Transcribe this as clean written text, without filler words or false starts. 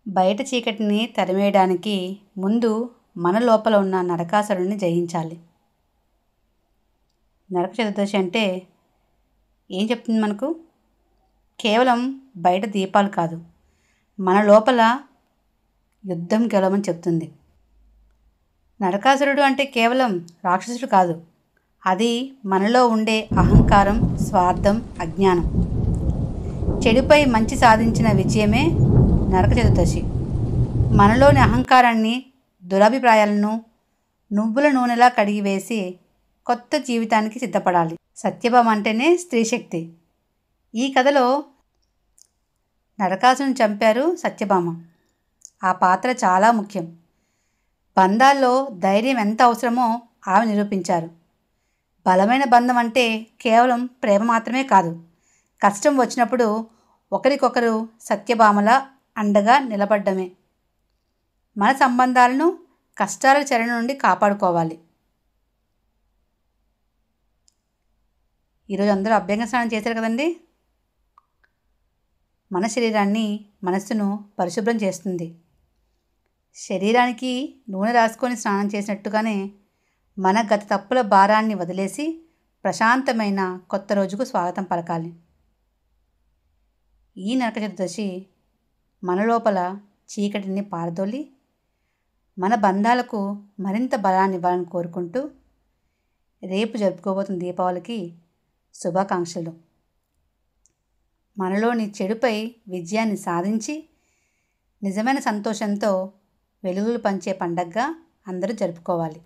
బయట చీకటిని తరిమేయడానికి ముందు మన లోపల ఉన్న నరకాసురుడిని జయించాలి. నరక చతుర్దశి అంటే ఏం చెప్తుంది మనకు? కేవలం బయట దీపాలు కాదు, మన లోపల యుద్ధం గెలవమని చెప్తుంది. నరకాసురుడు అంటే కేవలం రాక్షసుడు కాదు, అది మనలో ఉండే అహంకారం, స్వార్థం, అజ్ఞానం. చెడుపై మంచి సాధించిన విజయమే నరక చతుర్దశి. మనలోని అహంకారాన్ని, దురభిప్రాయాలను నువ్వుల నూనెలా కడిగివేసి కొత్త జీవితానికి సిద్ధపడాలి. సత్యభామ అంటేనే స్త్రీ శక్తి. ఈ కథలో నరకాసురుని చంపారు సత్యభామ. ఆ పాత్ర చాలా ముఖ్యం. బంధాల్లో ధైర్యం ఎంత అవసరమో ఆమె నిరూపించారు. బలమైన బంధం అంటే కేవలం ప్రేమ మాత్రమే కాదు, కష్టం వచ్చినప్పుడు ఒకరికొకరు సత్యభామలా అండగా నిలబడ్డమే. మన సంబంధాలను కష్టాల చెర నుండి కాపాడుకోవాలి. ఈరోజు అందరూ అభ్యంగ స్నానం చేశారు కదండి. మన శరీరాన్ని, మనస్సును పరిశుభ్రం చేస్తుంది. శరీరానికి నూనె రాసుకొని స్నానం చేసినట్టుగానే మన గత తప్పుల భారాన్ని వదిలేసి ప్రశాంతమైన కొత్త రోజుకు స్వాగతం పలకాలి. ఈ నరక చతుర్దశి మన లోపల చీకటిని పారదోలి మన బంధాలకు మరింత బలాన్ని ఇవ్వాలని కోరుకుంటూ రేపు జరుపుకోబోతున్న దీపావళికి శుభాకాంక్షలు. మనలోని చెడుపై విజయాన్ని సాధించి నిజమైన సంతోషంతో వెలుగులు పంచే పండగగా అందరూ జరుపుకోవాలి.